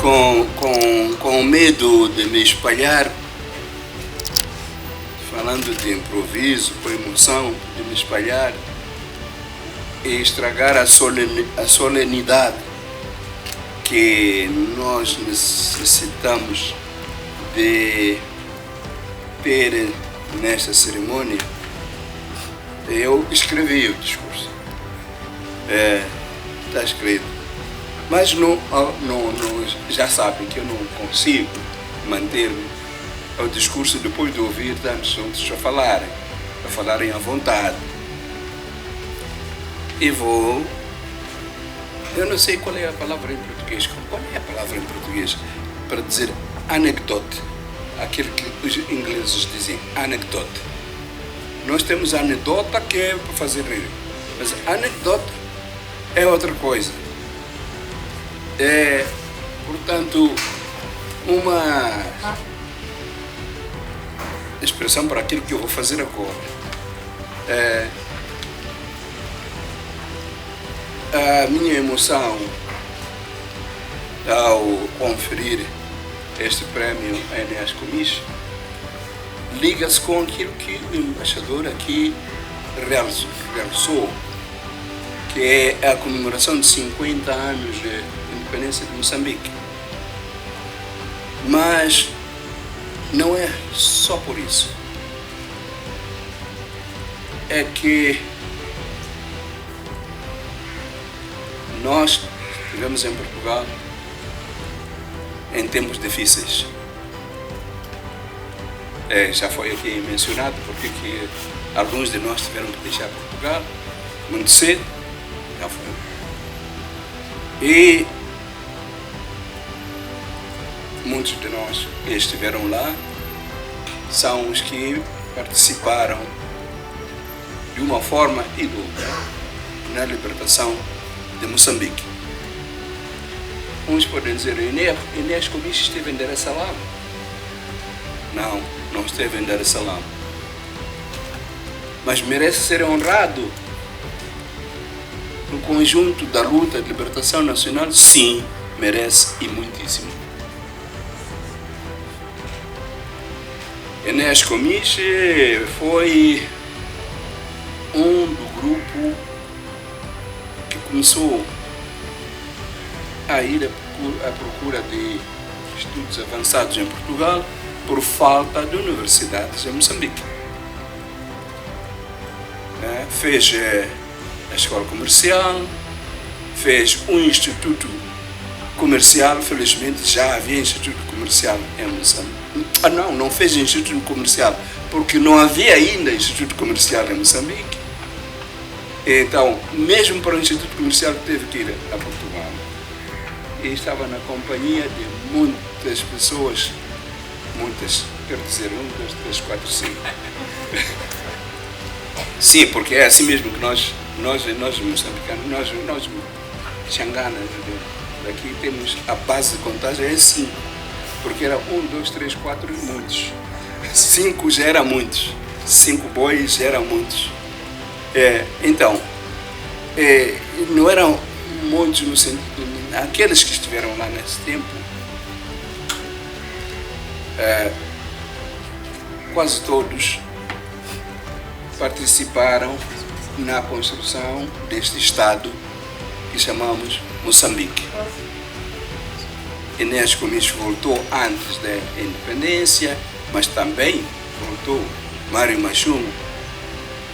com medo de me espalhar, falando de improviso, com emoção, de me espalhar e estragar a solenidade que nós necessitamos de ter nesta cerimônia, eu escrevi o discurso. Está escrito. Mas já sabem que eu não consigo manter-me ao discurso depois de ouvir tantos outros a falarem à vontade. E eu não sei qual é a palavra em português. Qual é a palavra em português para dizer anecdote? Aquilo que os ingleses dizem, anecdote. Nós temos anedota que é para fazer rir, mas anecdote é outra coisa. É, portanto, uma expressão para aquilo que eu vou fazer agora. A minha emoção ao conferir este prémio a Enéas Comiche liga-se com aquilo que o embaixador aqui realizou, que é a comemoração de 50 anos de independência de Moçambique. Mas não é só por isso. É que nós estivemos em Portugal em tempos difíceis. Já foi aqui mencionado porque que alguns de nós tiveram que deixar Portugal muito cedo. Já foi. E muitos de nós que estiveram lá são os que participaram de uma forma e de outra na libertação de Moçambique. Uns podem dizer, Enéas Comiche esteve em Dar es Salaam. Não esteve em Dar es Salaam. Mas merece ser honrado no conjunto da luta de libertação nacional? Sim, merece e muitíssimo. Enéas Comiche foi do grupo que começou a ir à procura de estudos avançados em Portugal por falta de universidades em Moçambique. Fez a escola comercial, fez um instituto comercial, felizmente já havia instituto comercial em Moçambique. Não fez instituto comercial, porque não havia ainda instituto comercial em Moçambique. Então, mesmo para o instituto comercial, teve que ir a Portugal. E estava na companhia de muitas pessoas, quero dizer, 1, 2, 3, 4, 5. Sim, porque é assim mesmo que nós moçambicanos, nós xanganas daqui temos a base de contagem é 5, porque era 1, 2, 3, 4 muitos. 5 já era muitos, 5 bois já eram muitos. Então, não eram muitos no sentido, aqueles que estiveram lá nesse tempo, quase todos participaram na construção deste Estado que chamamos Moçambique. Enéas Comiche voltou antes da independência, mas também voltou Mário Machungo.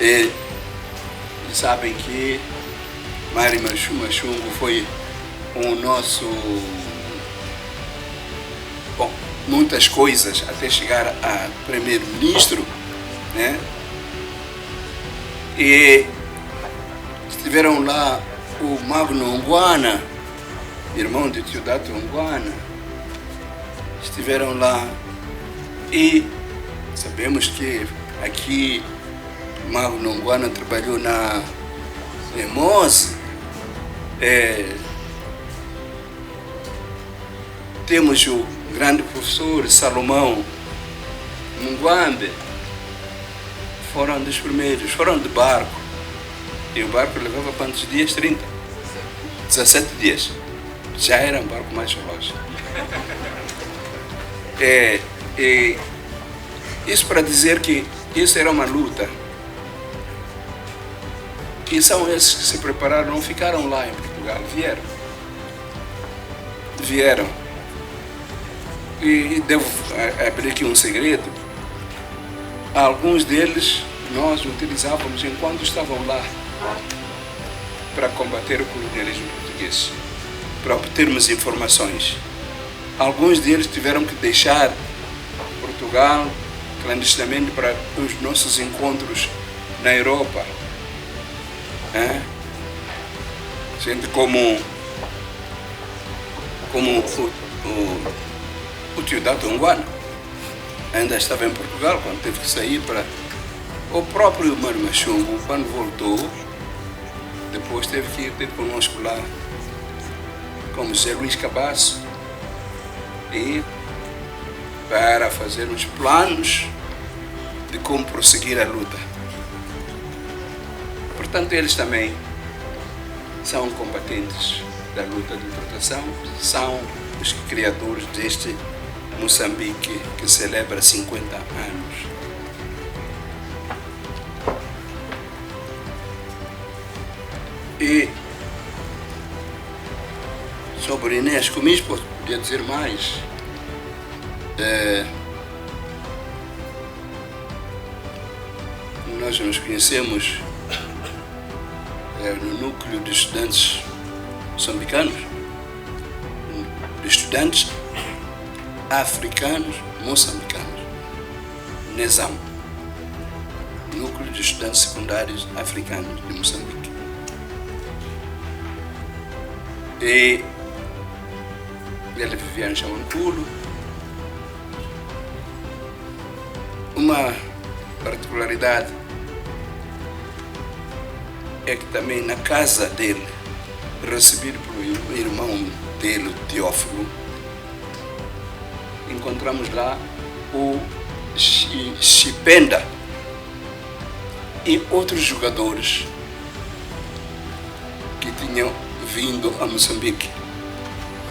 E sabem que Mário Machungo foi o nosso... Bom, muitas coisas até chegar a primeiro-ministro, né? E estiveram lá o Magno Ongwana, irmão de Teodato Ongwana, estiveram lá e sabemos que aqui Magno Ongwana trabalhou na EMOS. Temos o grande professor Salomão Mungwambe, foram dos primeiros, foram de barco. E o barco levava quantos dias? 30? 17 dias. já era um barco mais veloz. Isso para dizer que isso era uma luta. E são esses que se prepararam, não ficaram lá em Portugal, vieram. E devo abrir aqui um segredo. Alguns deles nós utilizávamos enquanto estavam lá para combater o colonialismo português, para obtermos informações. Alguns deles tiveram que deixar Portugal clandestinamente para os nossos encontros na Europa. Gente como o tio da Tonguana ainda estava em Portugal quando teve que sair para... O próprio Mário Machungo, quando voltou, depois teve que ir ter conosco lá, como José Luís Cabasso, e para fazer os planos de como prosseguir a luta. Portanto, eles também são combatentes da luta de libertação, são os criadores deste Moçambique que celebra 50 anos. E sobre Inês Gomes podia dizer mais. Nós nos conhecemos no núcleo de estudantes moçambicanos, de estudantes africanos moçambicanos, NESAM, núcleo de estudantes secundários africanos de Moçambique. E ele vivia em Xamanculo. Uma particularidade é que também na casa dele, recebido pelo irmão dele, Teófilo, encontramos lá o Chipenda e outros jogadores que tinham vindo a Moçambique.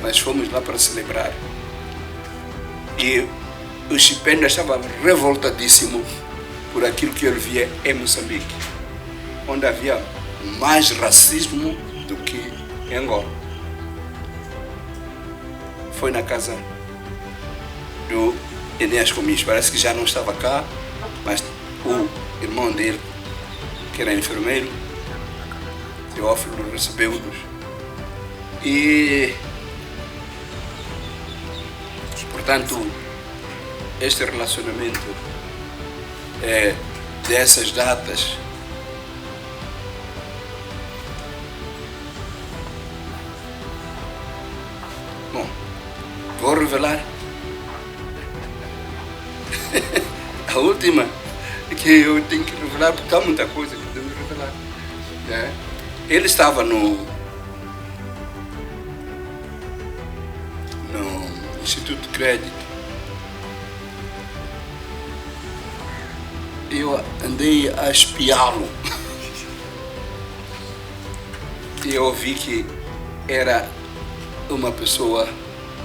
Nós fomos lá para celebrar. E o Chipenda estava revoltadíssimo por aquilo que ele via em Moçambique, onde havia mais racismo do que em Angola. Foi na casa do Enéas Gomes, parece que já não estava cá, mas o irmão dele, que era enfermeiro, Teófilo, recebeu-nos. E, portanto, este relacionamento dessas datas vou revelar a última que eu tenho que revelar, porque há muita coisa que eu tenho que revelar. Ele estava no Instituto de Crédito. Eu andei a espiá-lo e eu vi que era uma pessoa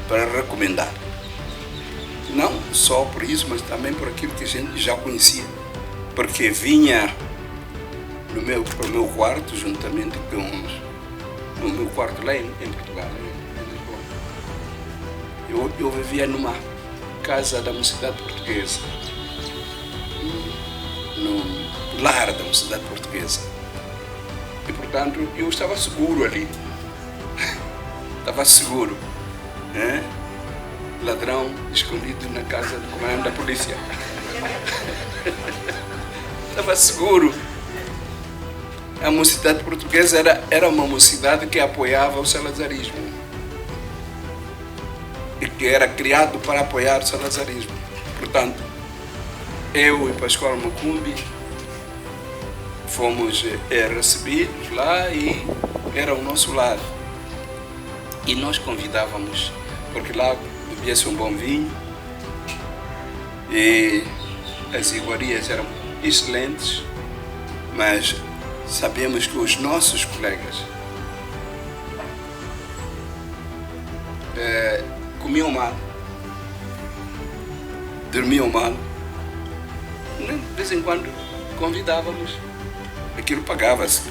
para recomendar. Não só por isso, mas também por aquilo que a gente já conhecia. Porque vinha no meu quarto, juntamente com no meu quarto lá em Portugal, em Lisboa. Eu vivia numa casa da Mocidade Portuguesa, no lar da Mocidade Portuguesa. E, portanto, eu estava seguro ali. Estava seguro. Ladrão escondido na casa do comandante da polícia. Estava seguro. A Mocidade Portuguesa era uma mocidade que apoiava o salazarismo e que era criado para apoiar o salazarismo. Portanto, eu e Pascoal Macumbi fomos recebidos lá e era o nosso lar. E nós convidávamos, porque lá bebia-se um bom vinho e as iguarias eram excelentes, mas sabemos que os nossos colegas comiam mal, dormiam mal. De vez em quando convidávamos, aquilo pagava-se,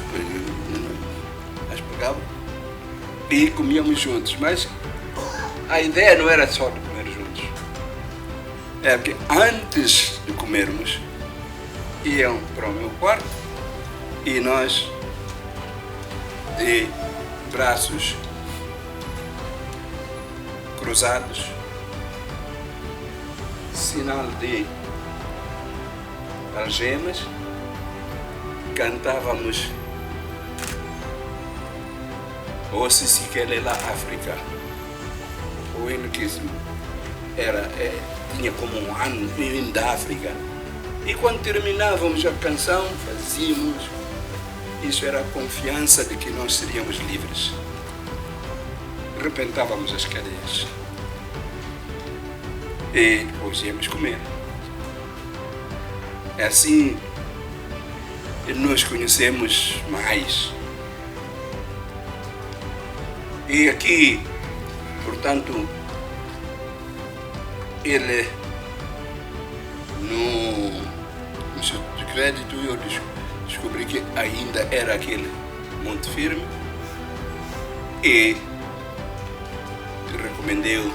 mas pagava e comíamos juntos. Mas a ideia não era só de comer juntos, é que antes de comermos iam para o meu quarto e nós, de braços cruzados, sinal de algemas, cantávamos O Sisikelela África. O hino que tinha como um hino da África. E quando terminávamos a canção, fazíamos. Isso era a confiança de que nós seríamos livres. Repentávamos as cadeias. E depois íamos comer. É assim que nos conhecemos mais. E aqui, portanto, ele no Instituto de Crédito eu descobri que ainda era aquele Monte Firme e recomendei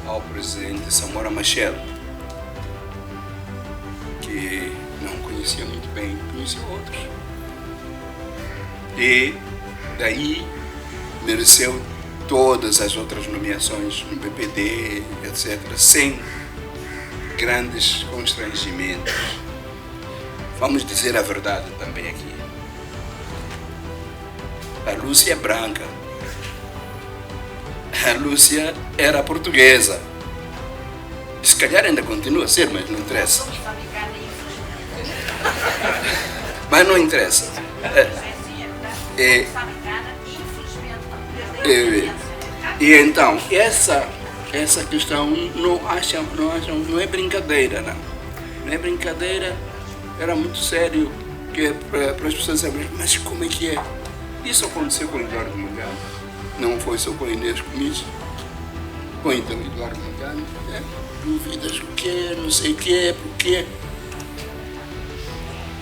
ao presidente Samora Machel, que não conhecia muito bem, conhecia outros. E daí mereceu todas as outras nomeações no PPD, etc., sem grandes constrangimentos. Vamos dizer a verdade também aqui. A Lúcia é branca. A Lúcia era portuguesa. Se calhar ainda continua a ser, mas não interessa. Mas não interessa. E então, essa questão não é brincadeira, não. Não é brincadeira, era muito sério que para as pessoas saberem, mas como é que é? Isso aconteceu com o Eduardo Mondlane, não foi só com a Inês Comisso, com então Eduardo Mondlane, dúvidas, o que, não sei o que, porquê.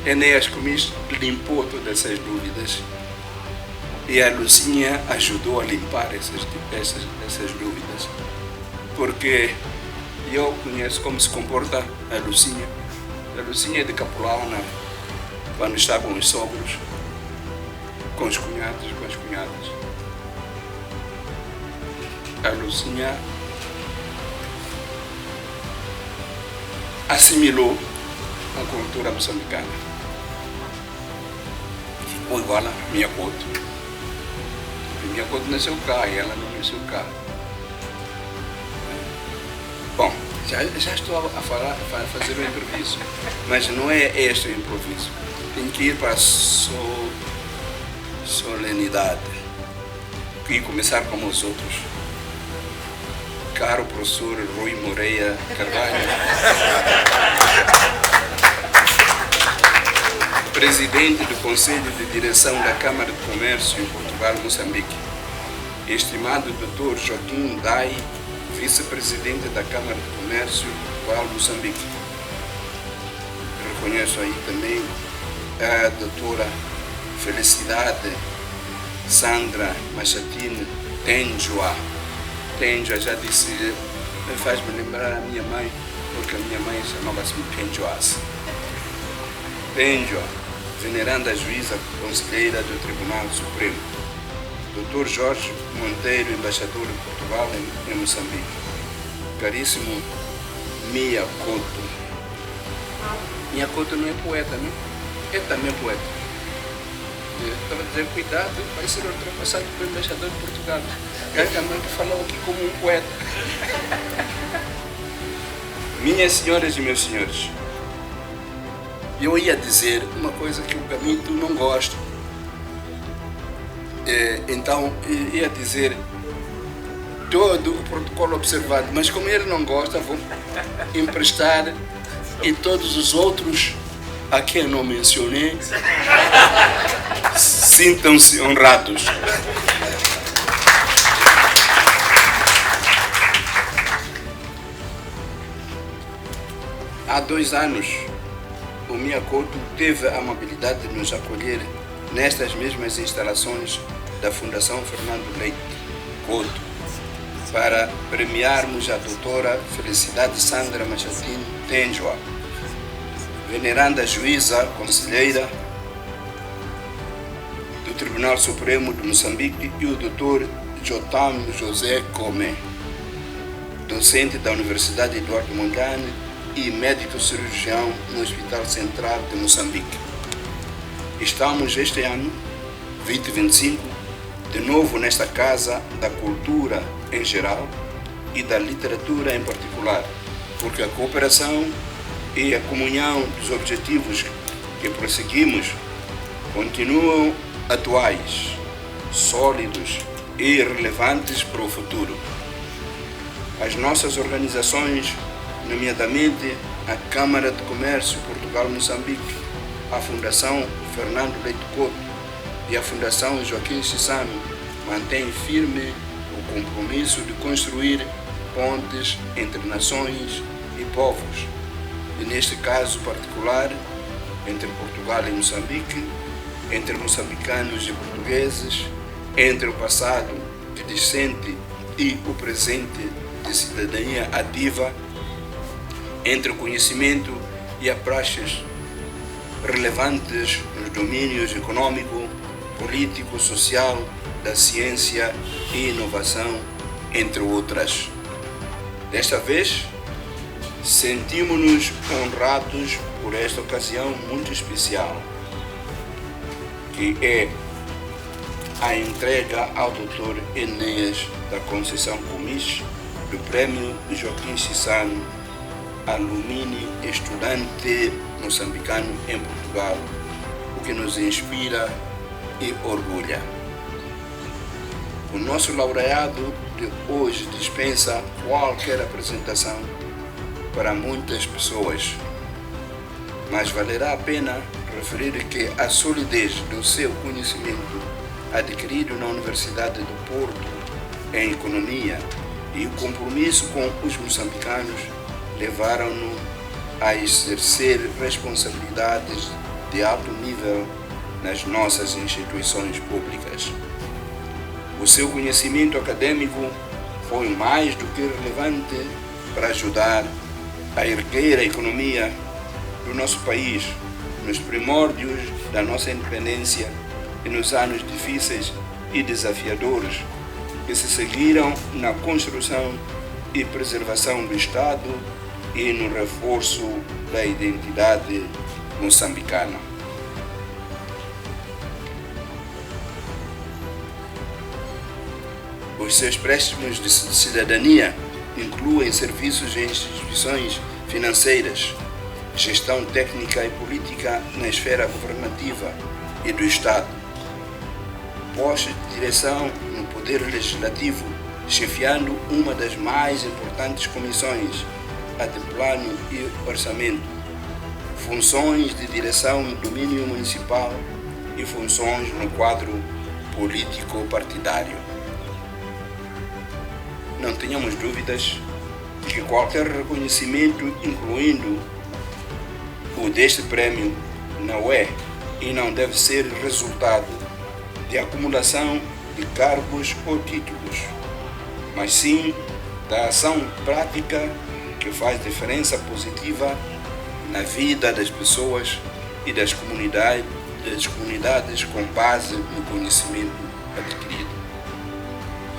Inês Comisso limpou todas essas dúvidas. E a Lucinha ajudou a limpar essas dúvidas. Porque eu conheço como se comporta a Lucinha. A Lucinha é de Capulana, quando está com os sogros, com os cunhados, com as cunhadas. A Lucinha assimilou a cultura moçambicana. Ficou igual a minha Couto. Minha Couto nasceu cá e ela não nasceu cá. Bom, já estou a fazer o improviso, mas não é este o improviso. Tem que ir para a solenidade e começar como os outros. Caro professor Rui Moreira Carvalho, presidente do Conselho de Direção da Câmara de Comércio em Portugal, Moçambique. Estimado Dr. Joaquim Dai, vice-presidente da Câmara de Comércio de Portugal, Moçambique. Reconheço aí também a doutora Felicidade Sandra Machatine Tenjoa. Tenjoa, já disse, faz-me lembrar a minha mãe, porque a minha mãe chamava-se Tenjoas. Tenjoa, veneranda juíza conselheira do Tribunal Supremo. Dr. Jorge Monteiro, embaixador de Portugal em Moçambique. Caríssimo Mia Couto. Mia Couto não é poeta, não? É também poeta. Eu estava a dizer, cuidado, vai ser ultrapassado pelo embaixador de Portugal. Gargamante falou aqui como um poeta. Minhas senhoras e meus senhores, eu ia dizer uma coisa que o Gamito não gosta. Então, ia dizer todo o protocolo observado, mas como ele não gosta, vou emprestar e todos os outros a quem não mencionei sintam-se honrados. Há 2 anos, o Mia Couto teve a amabilidade de nos acolher nestas mesmas instalações da Fundação Fernando Leite Couto para premiarmos a doutora Felicidade Sandra Machatini Tenjua, veneranda juíza conselheira do Tribunal Supremo de Moçambique, e o Dr. Jotam José Come, docente da Universidade Eduardo Mondlane e médico cirurgião no Hospital Central de Moçambique. Estamos este ano, 2025, de novo nesta Casa da Cultura em geral e da literatura em particular, porque a cooperação e a comunhão dos objetivos que prosseguimos continuam atuais, sólidos e relevantes para o futuro. As nossas organizações, nomeadamente a Câmara de Comércio Portugal-Moçambique, a Fundação Fernando Leite Couto e a Fundação Joaquim Chissano, mantêm firme o compromisso de construir pontes entre nações e povos, e neste caso particular, entre Portugal e Moçambique, entre moçambicanos e portugueses, entre o passado de discente e o presente de cidadania ativa, entre o conhecimento e as praxes relevantes nos domínios econômico, político, social, da ciência e inovação, entre outras. Desta vez, sentimos-nos honrados por esta ocasião muito especial, que é a entrega ao Dr. Enéas da Conceição Gomes do Prêmio Joaquim Chissano, alumni estudante moçambicano em Portugal, o que nos inspira e orgulha. O nosso laureado de hoje dispensa qualquer apresentação para muitas pessoas, mas valerá a pena referir que a solidez do seu conhecimento adquirido na Universidade do Porto em Economia e o compromisso com os moçambicanos levaram-no a exercer responsabilidades de alto nível nas nossas instituições públicas. O seu conhecimento acadêmico foi mais do que relevante para ajudar a erguer a economia do nosso país nos primórdios da nossa independência e nos anos difíceis e desafiadores que se seguiram na construção e preservação do Estado e no reforço da identidade moçambicana. Os seus préstimos de cidadania incluem serviços em instituições financeiras, gestão técnica e política na esfera governativa e do Estado, postos de direção no Poder Legislativo, chefiando uma das mais importantes comissões, a de Plano e Orçamento, funções de direção no domínio municipal e funções no quadro político-partidário. Não tenhamos dúvidas de que qualquer reconhecimento, incluindo o deste prémio, não é e não deve ser resultado de acumulação de cargos ou títulos, mas sim da ação prática que faz diferença positiva na vida das pessoas e das comunidades com base no conhecimento adquirido.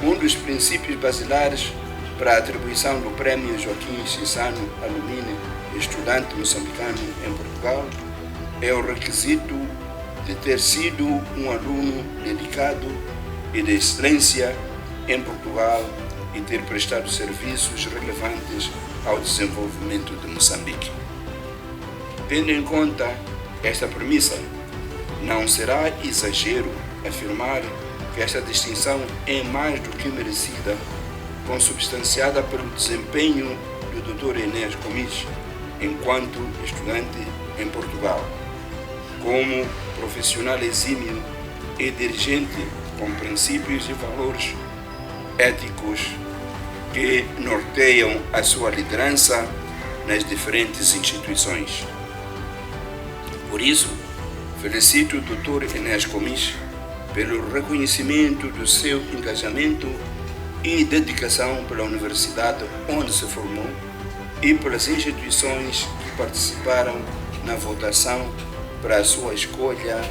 Um dos princípios basilares para a atribuição do Prêmio Joaquim Chissano Alumni Estudante Moçambicano em Portugal é o requisito de ter sido um aluno dedicado e de excelência em Portugal e ter prestado serviços relevantes ao desenvolvimento de Moçambique. Tendo em conta esta premissa, não será exagero afirmar que esta distinção é mais do que merecida, consubstanciada pelo desempenho do Dr. Enéas Gomes enquanto estudante em Portugal, como profissional exímio e dirigente com princípios e valores éticos que norteiam a sua liderança nas diferentes instituições. Por isso, felicito o Dr. Enéas Gomes pelo reconhecimento do seu engajamento e dedicação pela universidade onde se formou e pelas instituições que participaram na votação para a sua escolha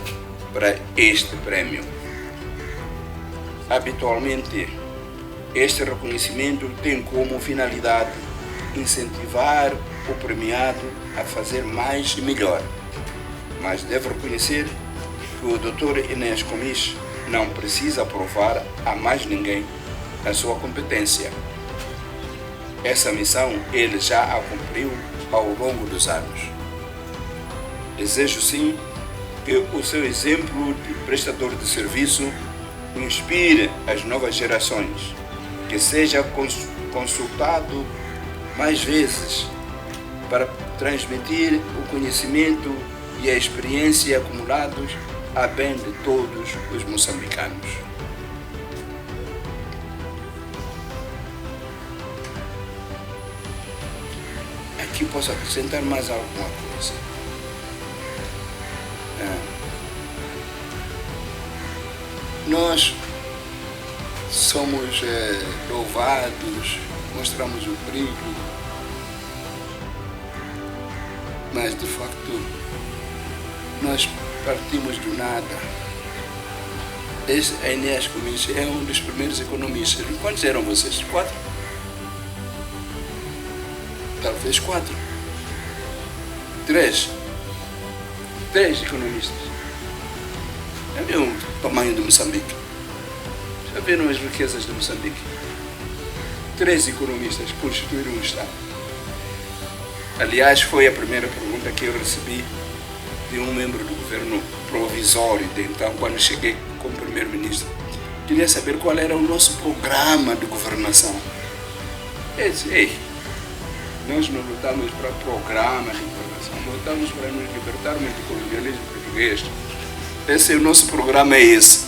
para este prémio. Habitualmente, este reconhecimento tem como finalidade incentivar o premiado a fazer mais e melhor, mas devo reconhecer que o Dr. Enéas Gomes não precisa provar a mais ninguém a sua competência. Essa missão ele já a cumpriu ao longo dos anos. Desejo sim que o seu exemplo de prestador de serviço inspire as novas gerações, que seja consultado mais vezes para transmitir o conhecimento e a experiência acumulados a bem de todos os moçambicanos. Aqui posso acrescentar mais alguma coisa. Nós somos louvados, mostramos o brilho, mas de facto nós partimos do nada. Esse Enéas Gomes é um dos primeiros economistas. Quantos eram vocês? 4? Talvez 4. 3 economistas. Já viram o tamanho de Moçambique? Já viram as riquezas de Moçambique? 3 economistas constituíram um Estado. Aliás, foi a primeira pergunta que eu recebi de um membro do governo provisório de então, quando cheguei como primeiro-ministro. Queria saber qual era o nosso programa de governação. Eu disse, ei, nós não lutamos para programa de governação, lutamos para nos libertarmos do colonialismo português. Esse é o nosso programa, é esse.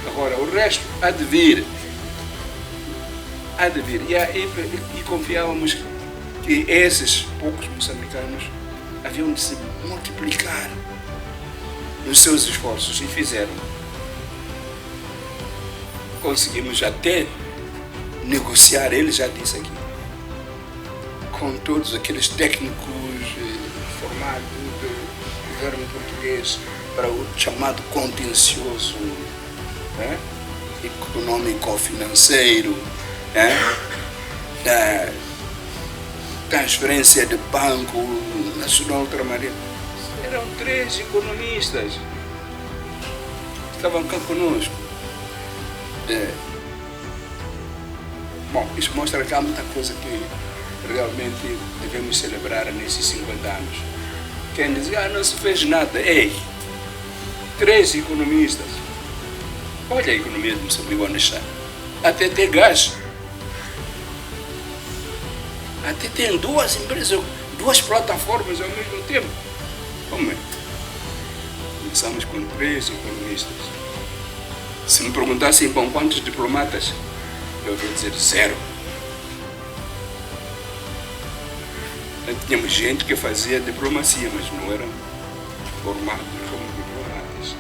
Agora, o resto há de vir. Há de vir. E confiávamos que esses poucos moçambicanos haviam de se multiplicar nos seus esforços, e fizeram. Conseguimos até negociar, ele já disse aqui, com todos aqueles técnicos formados do governo português para o chamado contencioso econômico-financeiro, transferência de Banco Nacional Ultramarino. Eram 3 economistas que estavam cá conosco. Bom, isso mostra que há muita coisa que realmente devemos celebrar nesses 50 anos. Quem diz, não se fez nada. Ei, 3 economistas. Olha a economia de Moçambique onde está. Até ter gás. Até tem 2 empresas, 2 plataformas ao mesmo tempo. Como é? Começamos com 3 economistas. Se me perguntassem com quantos diplomatas, eu ia dizer 0. Tínhamos gente que fazia diplomacia, mas não eram formados como diplomatas.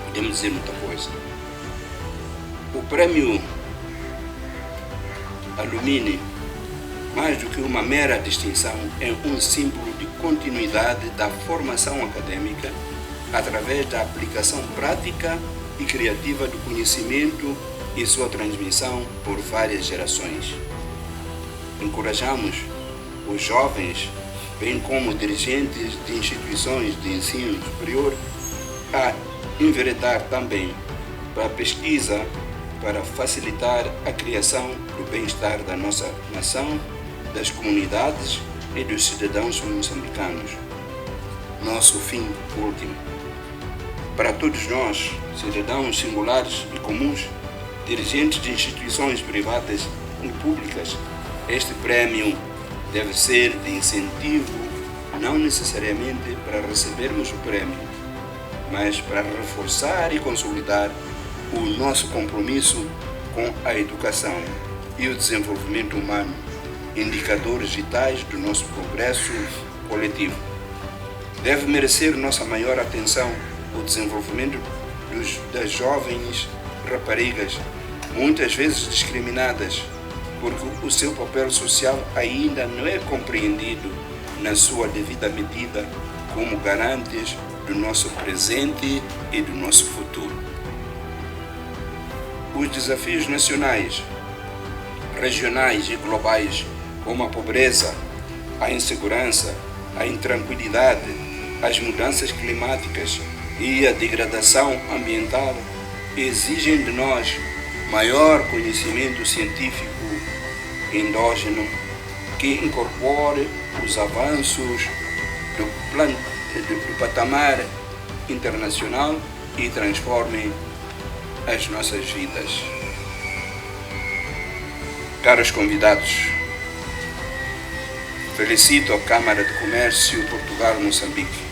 Podemos dizer muita coisa. O prêmio Alumni, mais do que uma mera distinção, é um símbolo de continuidade da formação acadêmica através da aplicação prática e criativa do conhecimento e sua transmissão por várias gerações. Encorajamos os jovens, bem como dirigentes de instituições de ensino superior, a enveredar também para a pesquisa para facilitar a criação do bem-estar da nossa nação, das comunidades e dos cidadãos moçambicanos. Nosso fim último. Para todos nós, cidadãos singulares e comuns, dirigentes de instituições privadas e públicas, este prémio deve ser de incentivo, não necessariamente para recebermos o prémio, mas para reforçar e consolidar o nosso compromisso com a educação e o desenvolvimento humano, indicadores vitais do nosso progresso coletivo. Deve merecer nossa maior atenção o desenvolvimento das jovens raparigas, muitas vezes discriminadas, porque o seu papel social ainda não é compreendido na sua devida medida como garantes do nosso presente e do nosso futuro. Os desafios nacionais, regionais e globais, como a pobreza, a insegurança, a intranquilidade, as mudanças climáticas e a degradação ambiental, exigem de nós maior conhecimento científico endógeno que incorpore os avanços do patamar internacional e transforme as nossas vidas. Caros convidados, felicito a Câmara de Comércio Portugal-Moçambique,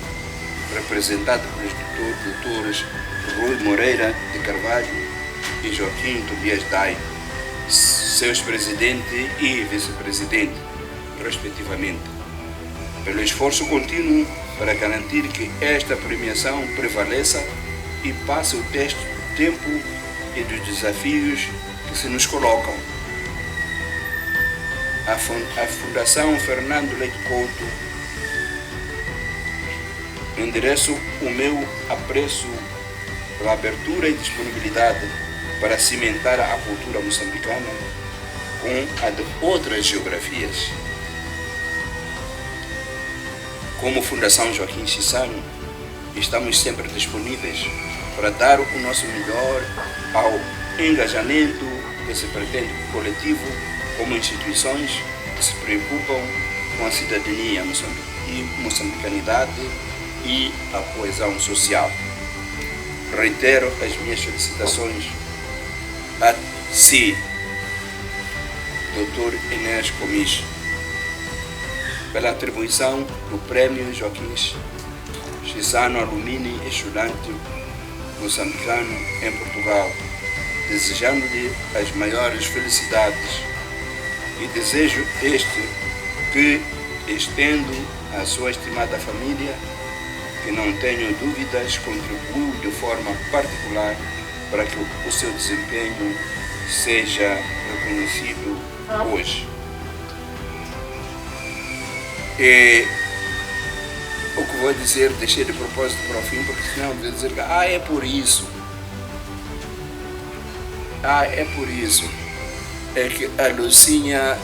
representada pelos doutores Rui Moreira de Carvalho e Joaquim Tobias Dai, seus presidente e vice-presidente, respectivamente, pelo esforço contínuo para garantir que esta premiação prevaleça e passe o teste do tempo e dos desafios que se nos colocam. A Fundação Fernando Leite Couto endereço o meu apreço pela abertura e disponibilidade para cimentar a cultura moçambicana com a de outras geografias. Como Fundação Joaquim Chissano, estamos sempre disponíveis para dar o nosso melhor ao engajamento que se pretende coletivo como instituições que se preocupam com a cidadania e moçambicanidade e a coesão social. Reitero as minhas felicitações a si, Dr. Inês Comis, pela atribuição do Prêmio Joaquim Chissano Alumni Estudante Moçambicano em Portugal, desejando-lhe as maiores felicidades e desejo que, estendo à sua estimada família, que não tenho dúvidas, contribuiu de forma particular para que o seu desempenho seja reconhecido hoje. E o que vou dizer, deixei de propósito para o fim, porque senão vou dizer que é por isso. É por isso. É que a Lucinha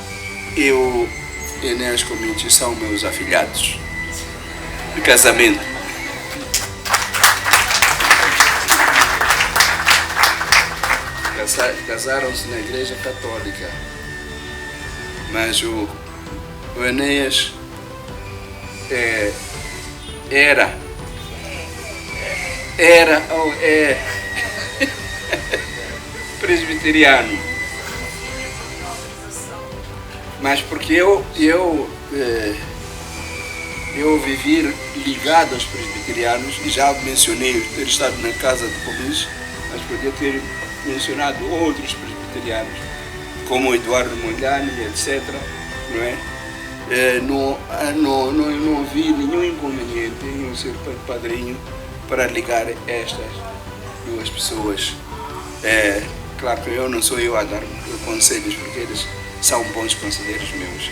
e o Inês Comiti são meus afilhados de casamento. Casaram-se na Igreja Católica, mas o Enéas era ou é presbiteriano, mas porque eu vivi ligado aos presbiterianos, e já mencionei ter estado na casa de Comis, mas podia ter mencionado outros presbiterianos, como Eduardo Mondlane, etc. Não é? Não vi nenhum inconveniente em ser padrinho para ligar estas duas pessoas. Claro que eu não sou eu a dar conselhos, porque eles são bons conselheiros meus.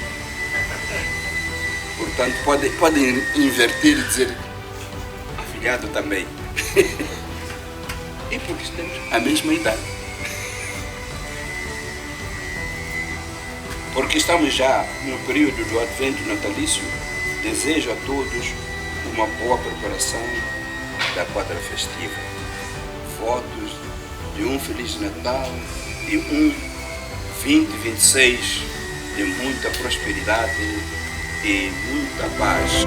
Portanto, podem inverter e dizer afilhado também. E porque temos a mesma idade. Porque estamos já no período do Advento natalício, desejo a todos uma boa preparação da quadra festiva. Votos de um Feliz Natal e um 2026 de muita prosperidade e muita paz.